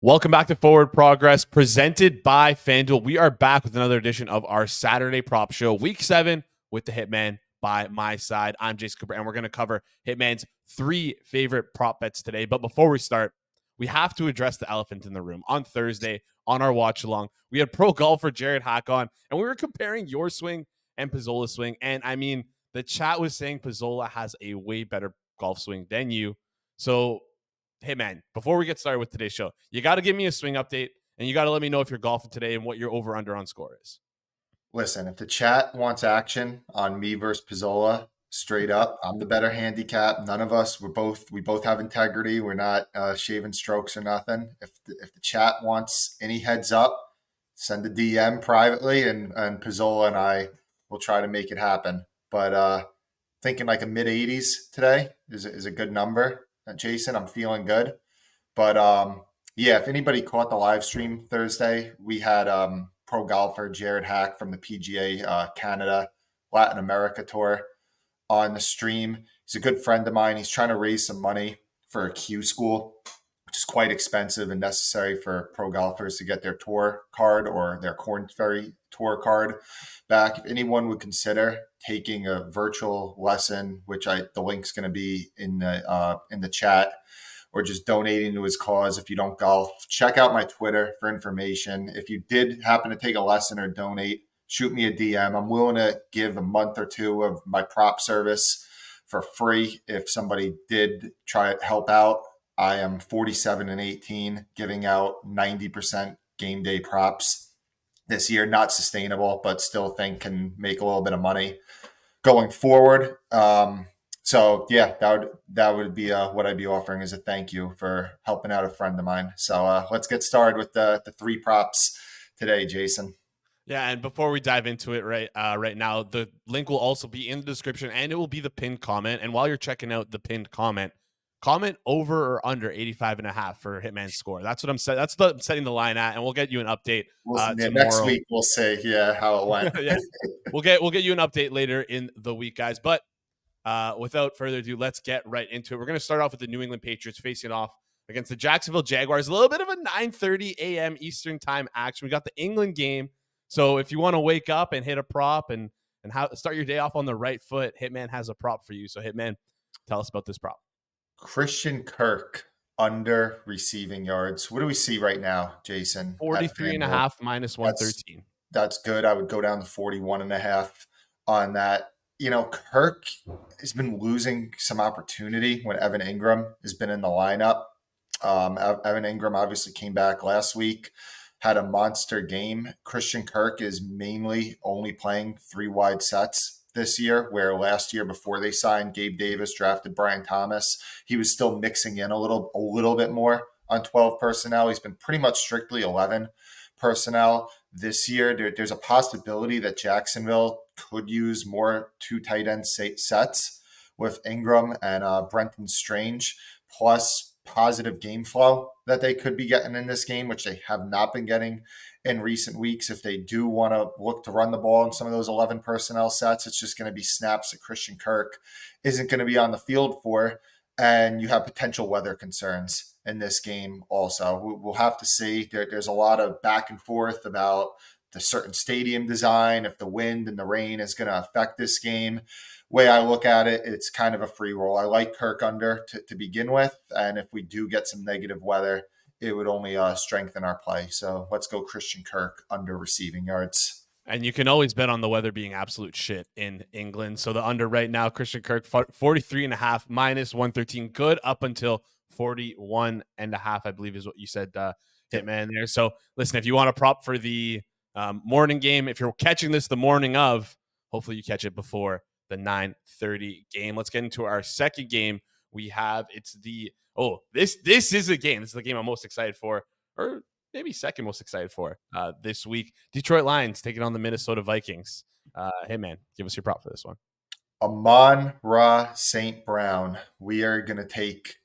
Welcome back to Forward Progress, presented by Fanduel. We are back with another edition of our Saturday prop show, week 7, with the Hitman by my side. I'm Jason Cooper, and we're going to cover Hitman's 3 favorite prop bets today. But before we start, we have to address the elephant in the room. On Thursday, on our watch along, we had pro golfer Jhared Hack on, and we were comparing your swing and Pizzola's swing. And I mean, the chat was saying Pizzola has a way better golf swing than you. So hey man, before we get started with today's show, you got to give me a swing update and you got to let me know if you're golfing today and what your over under on score is. Listen, if the chat wants action on me versus Pizzola, straight up, I'm the better handicap. None of us, we both have integrity. We're not shaving strokes or nothing. If the chat wants any heads up, send a DM privately, and Pizzola and I will try to make it happen. But thinking like a mid 80s today is a good number. Jason, I'm feeling good. But yeah, if anybody caught the live stream Thursday, we had pro golfer Jhared Hack from the PGA Canada Latin America Tour on the stream. He's a good friend of mine. He's trying to raise some money for a Q school, which is quite expensive and necessary for pro golfers to get their tour card or their Corn Ferry tour card back. If anyone would consider taking a virtual lesson, which the link's going to be in the chat, or just donating to his cause. If you don't golf, check out my Twitter for information. If you did happen to take a lesson or donate, shoot me a DM. I'm willing to give a month or two of my prop service for free if somebody did try to help out. I am 47-18, giving out 90% game day props this year. Not sustainable, but still think can make a little bit of money going forward. So yeah, that would be what I'd be offering as a thank you for helping out a friend of mine. So let's get started with the 3 props today, Jason. Yeah, and before we dive into it right now, the link will also be in the description and it will be the pinned comment. And while you're checking out the pinned comment over or under 85.5 for Hitman's score. That's what I'm setting. I'm setting the line at, and we'll get you an update Next tomorrow. week we'll say how it went. Yeah, we'll get you an update later in the week, guys. But without further ado, let's get right into it. We're going to start off with the New England Patriots facing off against the Jacksonville Jaguars. A little bit of a 9:30 a.m. Eastern time action. We got the England game. So if you want to wake up and hit a prop and start your day off on the right foot, Hitman has a prop for you. So Hitman, tell us about this prop. Christian Kirk under receiving yards. What do we see right now, Jason? 43 and a half minus 113. That's good. I would go down to 41.5 on that. Kirk has been losing some opportunity when Evan Ingram has been in the lineup. Evan Ingram obviously came back last week, had a monster game. Christian Kirk is mainly only playing 3 wide sets this year, where last year before they signed Gabe Davis, drafted Brian Thomas, he was still mixing in a little bit more on 12 personnel. He's been pretty much strictly 11 personnel this year. There's a possibility that Jacksonville could use more 2 tight end sets with Ingram and Brenton Strange, plus positive game flow that they could be getting in this game, which they have not been getting in recent weeks. If they do want to look to run the ball in some of those 11 personnel sets, it's just going to be snaps that Christian Kirk isn't going to be on the field for. And you have potential weather concerns in this game also. We'll have to see. There's a lot of back and forth about the certain stadium design, if the wind and the rain is going to affect this game. Way I look at it, it's kind of a free roll. I like Kirk under to begin with. And if we do get some negative weather, it would only strengthen our play. So let's go Christian Kirk under receiving yards. And you can always bet on the weather being absolute shit in England. So the under right now, Christian Kirk, 43 and a half minus 113. Good up until 41 and a half, I believe is what you said, Hitman there. So listen, if you want a prop for the morning game, if you're catching this the morning of, hopefully you catch it before the 9:30 game. Let's get into our second game. We have, this is a game. This is the game I'm most excited for, or maybe second most excited for this week. Detroit Lions taking on the Minnesota Vikings. Hey, man, give us your prop for this one. Amon-Ra St. Brown. We are going to take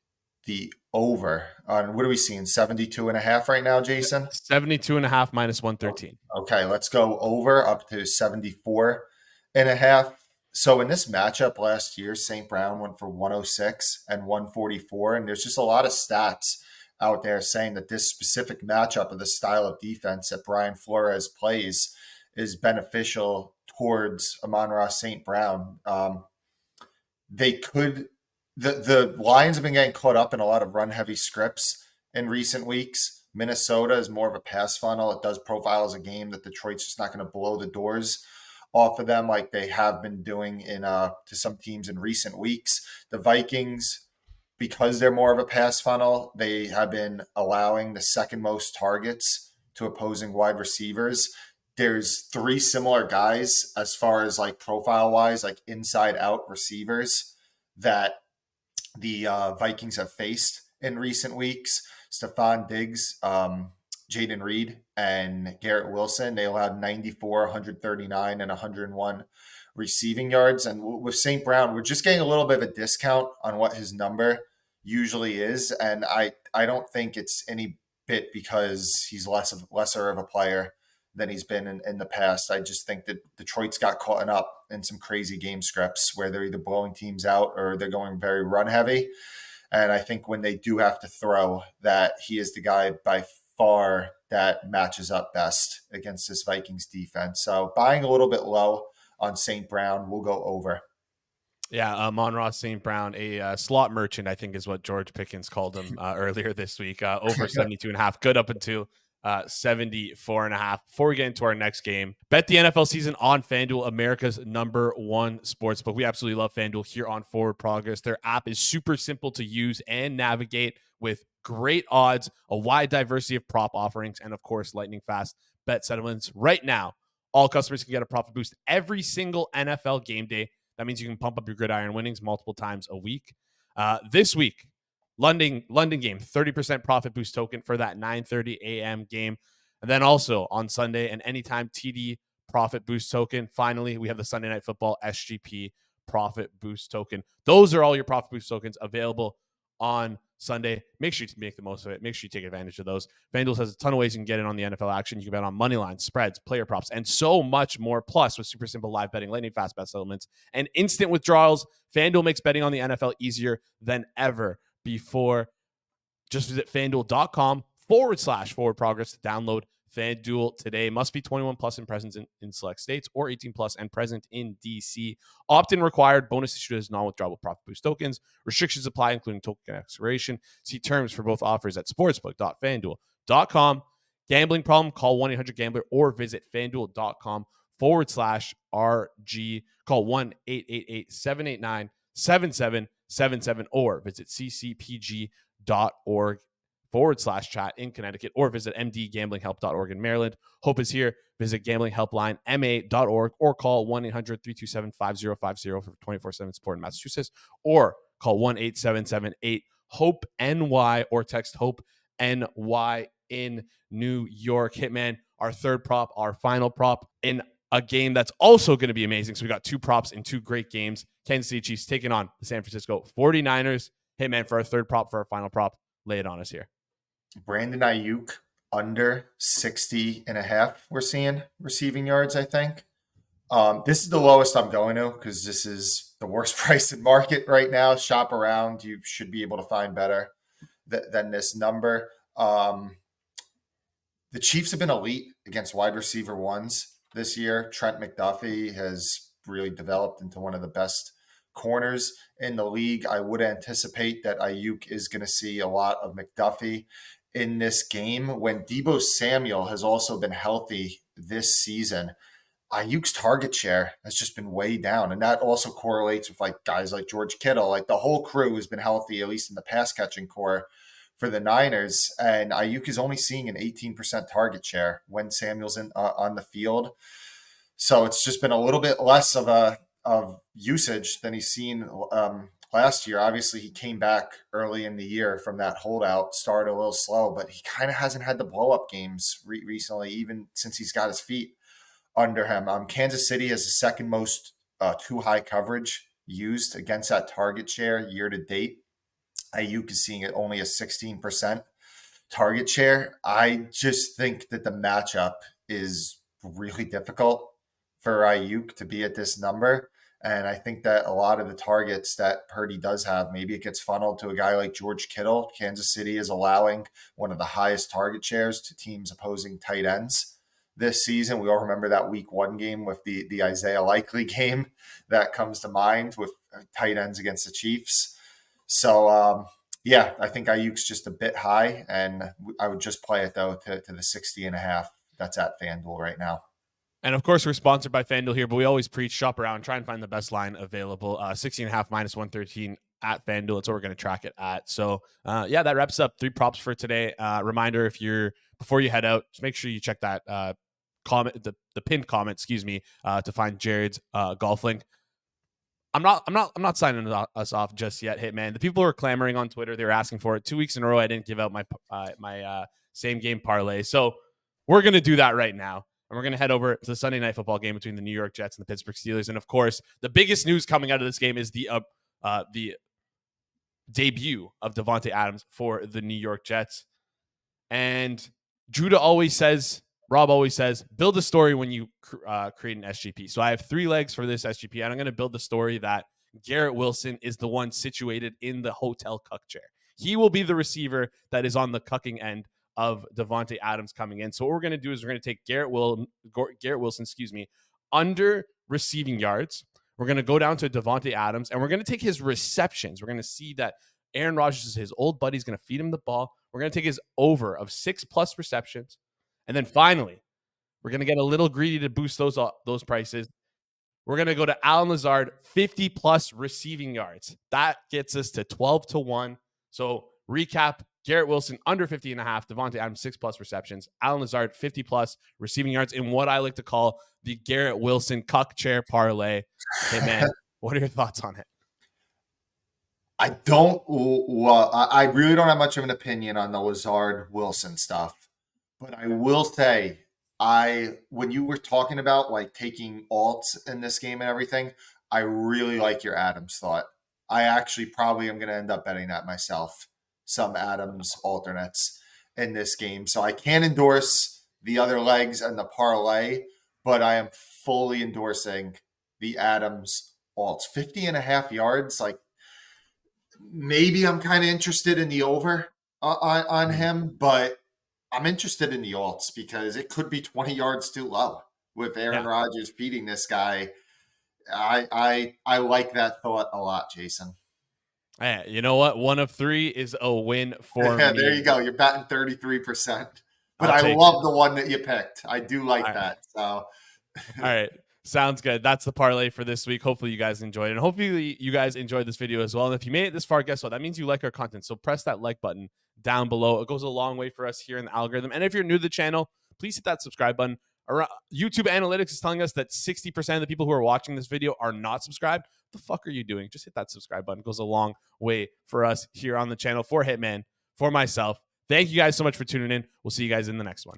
the over on, what are we seeing, 72.5 right now, Jason? 72.5 minus 113. Okay, let's go over up to 74.5. So in this matchup last year, St. Brown went for 106 and 144, and there's just a lot of stats out there saying that this specific matchup of the style of defense that Brian Flores plays is beneficial towards Amon-Ra St. Brown. They could the Lions have been getting caught up in a lot of run heavy scripts in recent weeks. Minnesota is more of a pass funnel. It does profile as a game that Detroit's just not going to blow the doors off of them like they have been doing in to some teams in recent weeks. The Vikings, because they're more of a pass funnel, they have been allowing the second most targets to opposing wide receivers. There's three similar guys as far as like profile wise, like inside out receivers that the Vikings have faced in recent weeks. Stephon Diggs, Jaden Reed, and Garrett Wilson. They allowed 94, 139, and 101 receiving yards. And with St. Brown, we're just getting a little bit of a discount on what his number usually is. And I don't think it's any bit because he's lesser of a player than he's been in the past. I just think that Detroit's got caught up in some crazy game scripts where they're either blowing teams out or they're going very run heavy. And I think when they do have to throw, that he is the guy by far that matches up best against this Vikings defense. So buying a little bit low on St. Brown, we'll go over. Yeah, Amon-Ra St. Brown, a slot merchant, I think is what George Pickens called him earlier this week. Over 72.5, good up into 74.5. Before we get into our next game, bet the NFL season on Fanduel, America's #1 sportsbook. We absolutely love Fanduel here on Forward Progress. Their app is super simple to use and navigate with great odds, a wide diversity of prop offerings, and of course, lightning fast bet settlements. Right now, all customers can get a profit boost every single NFL game day. That means you can pump up your gridiron winnings multiple times a week. This week, London game, 30% profit boost token for that 9:30 a.m. game. And then also on Sunday, an anytime TD profit boost token. Finally, we have the Sunday Night Football SGP profit boost token. Those are all your profit boost tokens available on Sunday. Make sure you make the most of it. Make sure you take advantage of those. FanDuel has a ton of ways you can get in on the NFL action. You can bet on money lines, spreads, player props, and so much more. Plus, with super simple live betting, lightning fast bet settlements, and instant withdrawals, FanDuel makes betting on the NFL easier than ever before. Just visit fanduel.com/forward progress to download FanDuel today. Must be 21 plus and present in select states or 18 plus and present in DC. Opt-in required. Bonus issued as non-withdrawable profit boost tokens. Restrictions apply, including token expiration. See terms for both offers at sportsbook.fanduel.com. Gambling problem? Call 1-800-GAMBLER or visit fanduel.com/RG. Call 1-888-789-7777 or visit ccpg.org/chat in Connecticut or visit mdgamblinghelp.org in Maryland. Hope is here. Visit gamblinghelplinema.org or call 1-800-327-5050 for 24/7 support in Massachusetts or call 1-877-8-HOPE-NY or text HOPE-NY in New York. Hitman, our third prop, our final prop in a game that's also going to be amazing. So we got two props in two great games. Kansas City Chiefs taking on the San Francisco 49ers. Hitman, for our third prop, for our final prop, lay it on us here. Brandon Aiyuk under 60.5. We're seeing receiving yards, I think. This is the lowest I'm going to because this is the worst price in market right now. Shop around. You should be able to find better than this number. The Chiefs have been elite against wide receiver ones this year. Trent McDuffie has really developed into one of the best corners in the league. I would anticipate that Aiyuk is going to see a lot of McDuffie in this game. When Deebo Samuel has also been healthy this season, Ayuk's target share has just been way down. And that also correlates with like guys like George Kittle. Like the whole crew has been healthy, at least in the pass catching core for the Niners. And Aiyuk is only seeing an 18% target share when Samuel's on the field. So it's just been a little bit less of usage than he's seen last year. Obviously, he came back early in the year from that holdout, started a little slow, but he kind of hasn't had the blow-up games recently, even since he's got his feet under him. Kansas City has the second most too high coverage used against that target share year to date. Aiyuk is seeing it only a 16% target share. I just think that the matchup is really difficult for Aiyuk to be at this number. And I think that a lot of the targets that Purdy does have, maybe it gets funneled to a guy like George Kittle. Kansas City is allowing one of the highest target shares to teams opposing tight ends this season. We all remember that week 1 game with the Isaiah Likely game that comes to mind with tight ends against the Chiefs. So, yeah, I think Aiyuk's just a bit high, and I would just play it, though, to the 60.5 that's at FanDuel right now. And of course, we're sponsored by FanDuel here, but we always preach shop around, try and find the best line available. 60.5 minus 113 at FanDuel. That's what we're going to track it at. So, yeah, that wraps up 3 props for today. Reminder: before you head out, just make sure you check that comment, the pinned comment, to find Jhared's golf link. I'm not signing us off just yet, Hitman. The people who are clamoring on Twitter, they were asking for it 2 weeks in a row. I didn't give out my same game parlay, so we're gonna do that right now. And we're going to head over to the Sunday Night Football game between the New York Jets and the Pittsburgh Steelers. And, of course, the biggest news coming out of this game is the debut of Davante Adams for the New York Jets. And Rob always says, build a story when you create an SGP. So I have 3 legs for this SGP, and I'm going to build the story that Garrett Wilson is the one situated in the hotel cuck chair. He will be the receiver that is on the cucking end of Davante Adams coming in. So what we're going to do is we're going to take Garrett Wilson, under receiving yards. We're going to go down to Davante Adams, and we're going to take his receptions. We're going to see that Aaron Rodgers is his old buddy. He's going to feed him the ball. We're going to take his over of 6+ receptions. And then finally, we're going to get a little greedy to boost those prices. We're going to go to Allen Lazard, 50+ receiving yards. That gets us to 12-1. So recap: Garrett Wilson under 50.5, Davante Adams 6+ receptions, Allen Lazard 50+ receiving yards in what I like to call the Garrett Wilson cuck chair parlay. Hey man, what are your thoughts on it? I really don't have much of an opinion on the Lazard Wilson stuff, but I will say, when you were talking about like taking alts in this game and everything, I really like your Adams thought. I actually probably am going to end up betting that myself. Some Adams alternates in this game. So I can endorse the other legs and the parlay, but I am fully endorsing the Adams alts. 50.5 yards. Like, maybe I'm kind of interested in the over on him, but I'm interested in the alts because it could be 20 yards too low with Aaron Rodgers feeding this guy. I like that thought a lot, Jason. Hey, you know what? 1 of 3 is a win for me. There you go. You're batting 33%. But I love the one that you picked. I do like that. So, all right. Sounds good. That's the parlay for this week. Hopefully you guys enjoyed it. And hopefully you guys enjoyed this video as well. And if you made it this far, guess what? That means you like our content. So press that like button down below. It goes a long way for us here in the algorithm. And if you're new to the channel, please hit that subscribe button. YouTube analytics is telling us that 60% of the people who are watching this video are not subscribed. What the fuck are you doing? Just hit that subscribe button. It goes a long way for us here on the channel. For Hitman, for myself, thank you guys so much for tuning in. We'll see you guys in the next one.